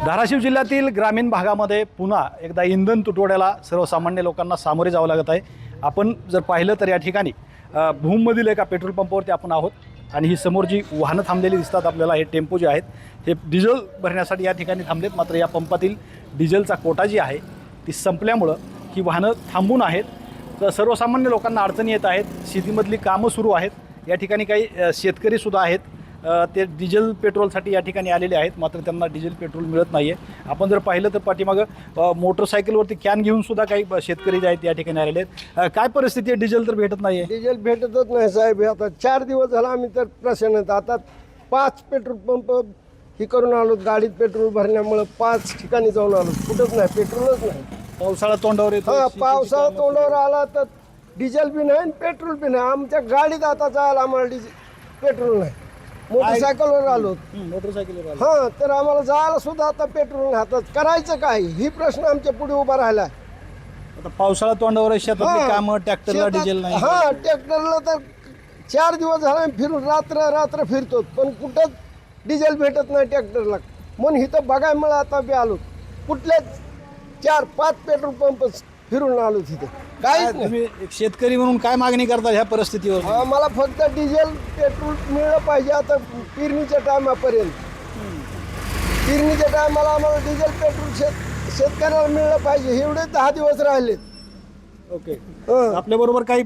धाराशिव जिल्ह्यातील ग्रामीण भागामध्ये पुन्हा एकदा इंधन तुटवड्याला सर्वसामान्य लोकांना सामोरे जावं लागत आहे। आपण जर पाहिलं तर या ठिकाणी भूममधील एका पेट्रोल पंपावरती आपण आहोत आणि ही समोर जी वाहनं थांबलेली दिसतात आपल्याला, हे टेम्पो जे आहेत हे डिझेल भरण्यासाठी या ठिकाणी थांबलेत। मात्र या पंपातील डिझेलचा कोटा जी आहे ती संपल्यामुळं ही वाहनं थांबून आहेत। तर सर्वसामान्य लोकांना अडचणी येत आहेत। शेतीमधली कामं सुरू आहेत। या ठिकाणी काही शेतकरीसुद्धा आहेत, ते डिझेल पेट्रोलसाठी या ठिकाणी आलेले आहेत, मात्र त्यांना डिझेल पेट्रोल मिळत नाही आहे। आपण जर पाहिलं तर पाठीमागं मोटरसायकलवरती कॅन घेऊन सुद्धा काही शेतकरी जे आहेत या ठिकाणी आलेले आहेत। काय परिस्थिती आहे? डिझेल तर भेटत नाही आहे। डिझेल भेटतच नाही साहेब। आता 4 दिवस झाला आम्ही तर प्रश्न आहेत। आता 5 पेट्रोल पंप ही करून आलो, गाडीत पेट्रोल भरण्यामुळे 5 ठिकाणी जाऊन आलो, कुठंच नाही, पेट्रोलच नाही। पावसाळा तोंडावर येतो, हा, पावसाळा तोंडावर आला तर डिझेल बी नाही, पेट्रोल बी नाही। आमच्या गाडीत आता जायला आम्हाला पेट्रोल नाही। मोटरसायकलवर आलो, मोटरसायकलवर आलो। हां, तर आम्हाला जायला सुद्धा आता पेट्रोल नाही। आता करायचं काय, ही प्रश्न आमच्या पुढे उभा राहिला। आता पावसाळा तोंडावर आहे, शेतातली कामं, ट्रॅक्टरला डिझेल नाही। हां, ट्रॅक्टरला तर 4 दिवस झाला फिरून रात्र फिरतो, पण कुठंच डिझेल भेटत नाही ट्रॅक्टरला। म्हणून इथं बघायला मला आता बी आलो, कुठलेच 4-5 पेट्रोल पंप फिरून आलो तिथे, काहीच नाही। तुम्ही एक शेतकरी म्हणून काय मागणी करता ह्या परिस्थितीवर? आम्हाला फक्त डिझेल पेट्रोल मिळलं पाहिजे। आता पेरणीच्या टायमापर्यंत, पेरणीच्या टायमाला आम्हाला डिझेल पेट्रोल शेतकऱ्याला मिळलं पाहिजे। एवढे 10 दिवस राहिलेत। ओके, आपल्या बरोबर काही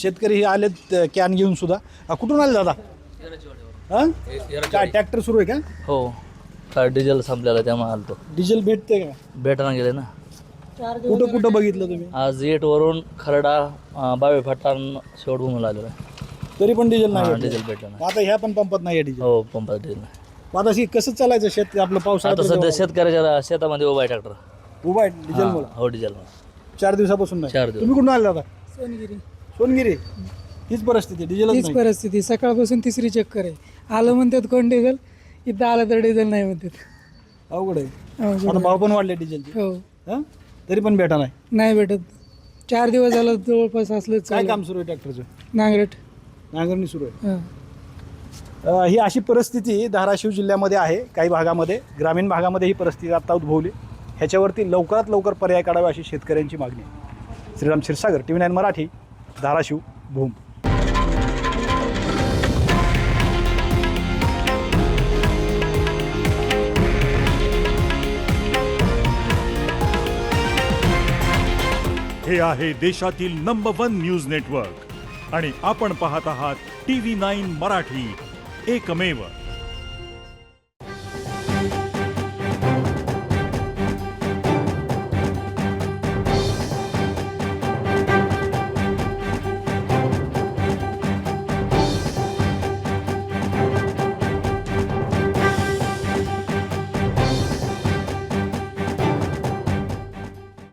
शेतकरी आलेत कॅन घेऊन सुद्धा। कुठून आले दादा? हां, काय ट्रॅक्टर सुरू आहे का? हो, काय डिझेल संपलेला त्यामुळे आलतो। डिझेल भेटते का? भेटायला गेले ना। कुठं कुठं बघितलं तुम्ही? आज येटवरून खरडा, बावे फाटान शेवटभूमीला आलेलो आहे। तरी पण डिझेल नाही भेटलं? डिझेल भेटलं नाही। आता ह्या पण पंपात नाही आहे डिझेल। हो, पंपात डिझेल नाही। आता कसं चालायचं शेत आपलं? आता सध्या पावसाळ्यात शेतकऱ्याच्या शेतामध्ये उभा आहे ट्रॅक्टर। उभा आहे डिझेल मुळे? हो, डिझेल 4 दिवसापासून नाही। 4 दिवस। तुम्ही कुठून आले दादा? सोनगिरी। सोनगिरी? हीच परिस्थिती, डिझेलच हीच नाही। परिस्थिती, सकाळपासून तिसरी चक्कर आहे। आलं म्हणतात कोण डिझेल, इथं आलं तर डिझेल नाही म्हणतात। अवघड आहे। अवघड आता आहे. भाव पण वाढले डिझेलचे। हो, हां, तरी पण भेटा नाही। नाही भेटत। 4 दिवस झालं जवळपास असलं काय काम सुरू आहे ट्रॅक्टरचं? नांगरट। नांगरणी सुरू आहे। हां, ही अशी परिस्थिती धाराशिव जिल्ह्यामध्ये आहे। काही भागामध्ये, ग्रामीण भागामध्ये ही परिस्थिती आता उद्भवली। ह्याच्यावरती लवकरात लवकर पर्याय काढावा अशी शेतकऱ्यांची मागणी आहे। श्रीराम क्षीरसागर, TV9 मराठी, धाराशिव, भूम। हे आहे देशातील नंबर 1 न्यूज नेटवर्क आणि आपण पाहत आहात TV9 मराठी, एकमेव।